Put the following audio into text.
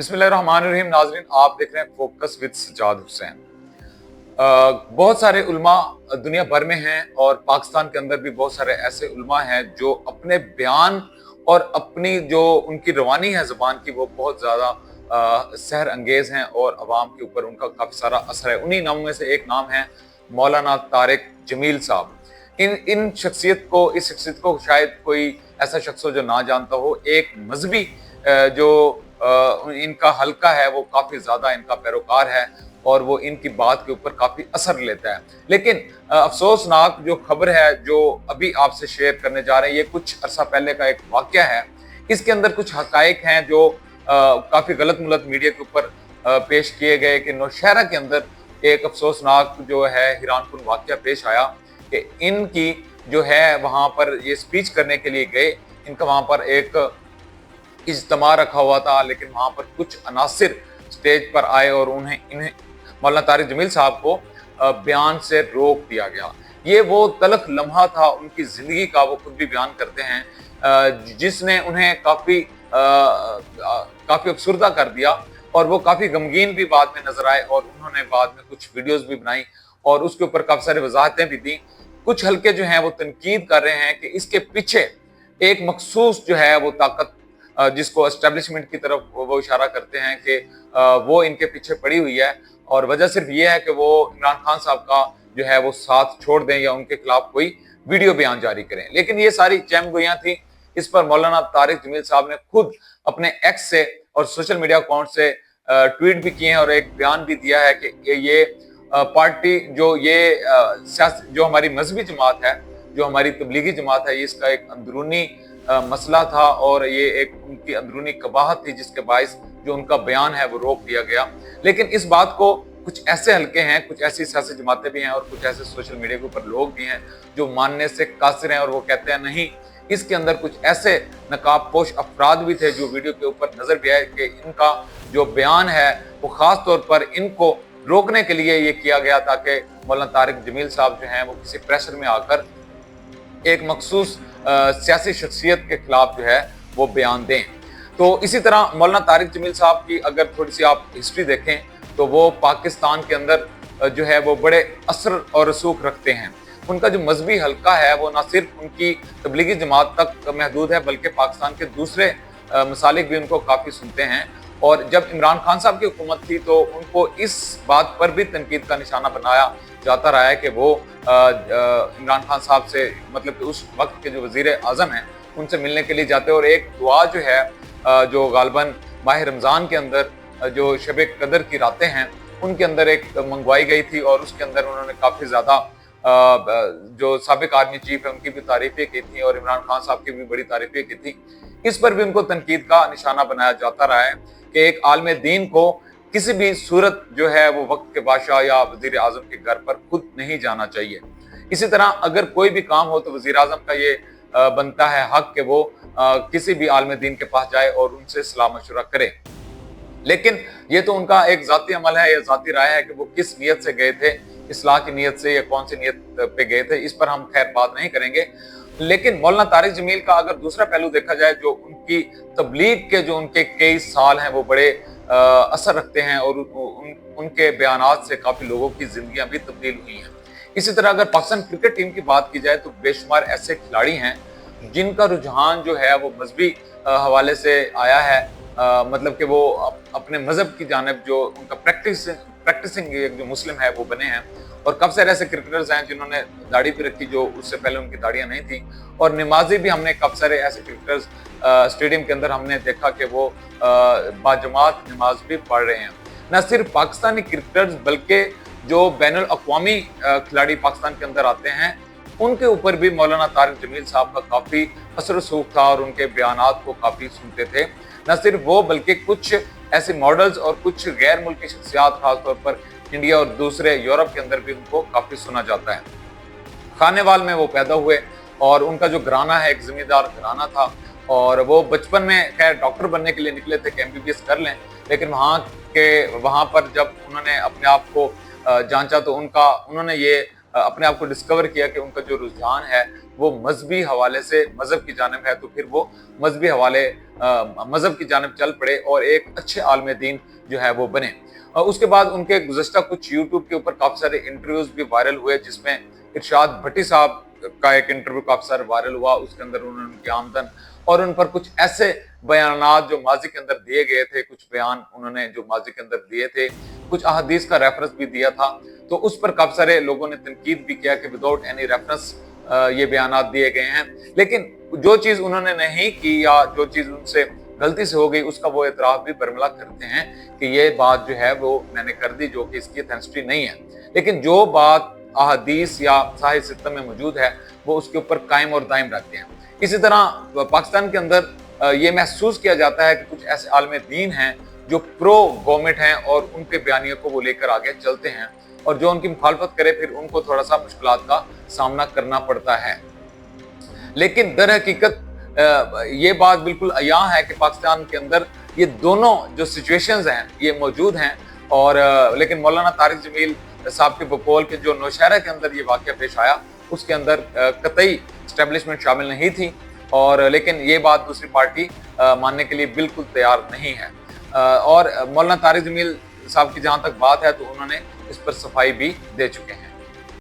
बिस्मिल्लाहिर्रहमानिर्रहीम। नाज़रीन, आप देख रहे हैं फोकस विद सज्जाद हुसैन। बहुत सारे उलमा दुनिया भर में हैं और पाकिस्तान के अंदर भी बहुत सारे ऐसे उलमा हैं जो अपने बयान और अपनी जो उनकी रवानी है ज़बान की वो बहुत ज़्यादा सहर अंगेज़ हैं और अवाम के ऊपर उनका काफ़ी सारा असर है। उन्हीं नामों में से एक नाम है मौलाना तारिक जमील साहब। इस शख्सियत को शायद कोई ऐसा शख्स हो जो ना जानता हो। एक मजहबी जो इनका हल्का है वो काफ़ी ज़्यादा इनका पैरोकार है और वो इनकी बात के ऊपर काफ़ी असर लेता है। लेकिन अफसोसनाक जो खबर है जो अभी आपसे शेयर करने जा रहे हैं, ये कुछ अरसा पहले का एक वाक़या है। इसके अंदर कुछ हक़ाइक़ हैं जो काफ़ी गलत मुलत मीडिया के ऊपर पेश किए गए कि नौशहरा के अंदर एक अफसोसनाक जो है हैरानकुन वाक़या पेश आया कि इनकी जो है वहाँ पर ये स्पीच करने के लिए गए। इनका वहाँ पर एक इज्तिमा रखा हुआ था, लेकिन वहाँ पर कुछ अनासिर स्टेज पर आए और इन्हें मौलाना तारिक जमील साहब को बयान से रोक दिया गया। ये वो तलख लम्हा था उनकी ज़िंदगी का, वो खुद भी बयान करते हैं, जिसने उन्हें काफ़ी अफसुर्दा कर दिया और वो काफ़ी गमगीन भी बाद में नजर आए और उन्होंने बाद में कुछ वीडियोस भी बनाई और उसके ऊपर काफ़ी सारी वजाहतें भी दी। कुछ हल्के जो हैं वो तनकीद कर रहे हैं कि इसके पीछे एक मखसूस जो है वो ताकत जिसको एस्टेब्लिशमेंट की तरफ वो इशारा करते हैं कि वो इनके पीछे पड़ी हुई है और वजह सिर्फ ये है कि वो इमरान खान साहब का जो है वो साथ छोड़ दें या उनके खिलाफ कोई वीडियो बयान जारी करें। लेकिन ये सारी चहमगोइयां थी। इस पर मौलाना तारिक जमील साहब ने खुद अपने एक्स से और सोशल मीडिया अकाउंट से ट्वीट भी किए हैं और एक बयान भी दिया है कि ये पार्टी जो हमारी मजहबी जमात है, जो हमारी तबलीगी जमात है, ये इसका एक अंदरूनी मसला था और ये एक उनकी अंदरूनी कबाहत थी जिसके बायस जो उनका बयान है वो रोक दिया गया। लेकिन इस बात को कुछ ऐसे हल्के हैं, कुछ ऐसी सियासी जमातें भी हैं और कुछ ऐसे सोशल मीडिया के ऊपर लोग भी हैं जो मानने से कासिर हैं और वो कहते हैं नहीं, इसके अंदर कुछ ऐसे नकाबपोश अफराद भी थे जो वीडियो के ऊपर नजर भी आए कि इनका जो बयान है वो खास तौर पर इनको रोकने के लिए ये किया गया ताकि मौलाना तारिक जमील साहब जो हैं वो किसी प्रेशर में आकर एक मखसूस सियासी शख्सियत के खिलाफ जो है वो बयान दें। तो इसी तरह मौलाना तारिक जमील साहब की अगर थोड़ी सी आप हिस्ट्री देखें तो वो पाकिस्तान के अंदर जो है वो बड़े असर और रसूख रखते हैं। उनका जो मजहबी हल्का है वो ना सिर्फ उनकी तबलीगी जमात तक महदूद है बल्कि पाकिस्तान के दूसरे मसालिक भी उनको काफ़ी सुनते हैं। और जब इमरान खान साहब की हुकूमत थी तो उनको इस बात पर भी तनकीद का निशाना बनाया जाता रहा है कि वो इमरान खान साहब से मतलब कि उस वक्त के जो वज़ीर आज़म हैं उनसे मिलने के लिए जाते और एक दुआ जो है जो गालबन माह रमज़ान के अंदर जो शब कदर की रातें हैं उनके अंदर एक मंगवाई गई थी और उसके अंदर उन्होंने काफ़ी ज़्यादा जो साबिक आर्मी चीफ है उनकी भी तारीफ़ें की थी और इमरान खान साहब की भी बड़ी तारीफ़ें की थी। इस पर भी उनको तनकीद का निशाना बनाया जाता रहा है कि एक आलम दीन को किसी भी सूरत जो है वो वक्त के बादशाह या वज़ीर आज़म के घर पर खुद नहीं जाना चाहिए। इसी तरह अगर कोई भी काम हो तो वज़ीर आज़म का ये बनता है हक कि वो किसी भी आलम दीन के पास जाए और उनसे सलाह मशवरा करे। लेकिन ये तो उनका एक ज़ाती अमल है या ज़ाती राय है कि वो किस नीयत से गए थे, इस्लाह की नीयत से या कौन सी नीयत पे गए थे, इस पर हम खैर बात नहीं करेंगे। लेकिन मौलाना तारिक जमील का अगर दूसरा पहलू देखा जाए, जो उनकी तबलीग के जो उनके कई साल हैं वो बड़े असर रखते हैं और उनके बयानात से काफ़ी लोगों की जिंदगियां भी तब्दील हुई हैं। इसी तरह अगर पाकिस्तान क्रिकेट टीम की बात की जाए तो बेशुमार ऐसे खिलाड़ी हैं जिनका रुझान जो है वो मजहबी हवाले से आया है। मतलब कि वो अपने मजहब की जानिब जो उनका प्रैक्टिसिंग एक जो मुस्लिम है वो बने हैं और काफ़ी सारे ऐसे क्रिकेटर्स हैं जिन्होंने दाढ़ी भी रखी जो उससे पहले उनकी दाढ़ियाँ नहीं थी और नमाजी भी हमने काफ़ी सारे ऐसे क्रिकेटर्स स्टेडियम के अंदर हमने देखा कि वो बाजमात नमाज भी पढ़ रहे हैं। न सिर्फ पाकिस्तानी क्रिकेटर्स बल्कि जो बैनुल अक़वामी खिलाड़ी पाकिस्तान के अंदर आते हैं उनके ऊपर भी मौलाना तारिक जमील साहब का काफ़ी असर रसूख था और उनके बयानात को काफ़ी सुनते थे। न सिर्फ वो बल्कि कुछ ऐसे मॉडल्स और कुछ गैर मुल्की शख्सियात खासतौर पर इंडिया और दूसरे यूरोप के अंदर भी उनको काफ़ी सुना जाता है। खानेवाल में वो पैदा हुए और उनका जो घराना है एक ज़मींदार घराना था और वो बचपन में खैर डॉक्टर बनने के लिए निकले थे कि MBBS कर लें, लेकिन वहाँ पर जब उन्होंने अपने आप को जांचा तो उन्होंने ये अपने आप को डिस्कवर किया कि उनका जो रुझान है वो मजहबी हवाले से मजहब की जानिब है, तो फिर वो मजहबी हवाले मजहब की जानिब चल पड़े और एक अच्छे आलिम दीन जो है वो बने। उसके बाद उनके गुज़श्ता कुछ यूट्यूब के ऊपर काफ़ी सारे इंटरव्यूज़ भी वायरल हुए, जिसमें इरशाद भट्टी साहब का एक इंटरव्यू काफ़ी सारा वायरल हुआ। उसके अंदर उन्होंने उनकी आमदन और उन पर कुछ ऐसे बयानात जो माजी के अंदर दिए गए थे, कुछ बयान उन्होंने जो माजी के अंदर दिए थे, कुछ अहादीस का रेफरेंस भी दिया था, तो उस पर काफ़ी सारे लोगों ने तनकीद भी किया कि विदाउट एनी रेफरेंस ये बयानात दिए गए हैं। लेकिन जो चीज़ उन्होंने नहीं की या जो चीज़ उनसे गलती से हो गई, उसका वो एतराफ़ भी बरमला करते हैं कि ये बात जो है वो मैंने कर दी, जो कि इसकी ऑथेंटिसिटी नहीं है। लेकिन जो बात अहादीस या साहिह सित्ता में मौजूद है, वो उसके ऊपर कायम और दायम रखते हैं। इसी तरह पाकिस्तान के अंदर ये महसूस किया जाता है कि कुछ ऐसे आलिम दीन हैं जो प्रो गवर्नमेंट हैं और उनके बयानियों को वो लेकर आगे चलते हैं, और जो उनकी मुखालफत करे फिर उनको थोड़ा सा मुश्किलात का सामना करना पड़ता है। लेकिन दर हकीकत ये बात बिल्कुल अयां है कि पाकिस्तान के अंदर ये दोनों जो सिचुएशंस हैं ये मौजूद हैं, और लेकिन मौलाना तारिक जमील साहब के बकौल के जो नौशहरा के अंदर ये वाक़या पेश आया, उसके अंदर कतई एस्टेब्लिशमेंट शामिल नहीं थी, और लेकिन ये बात दूसरी पार्टी मानने के लिए बिल्कुल तैयार नहीं है। और मौलाना तारिक जमील साहब की जहाँ तक बात है तो उन्होंने इस पर सफाई भी दे चुके हैं।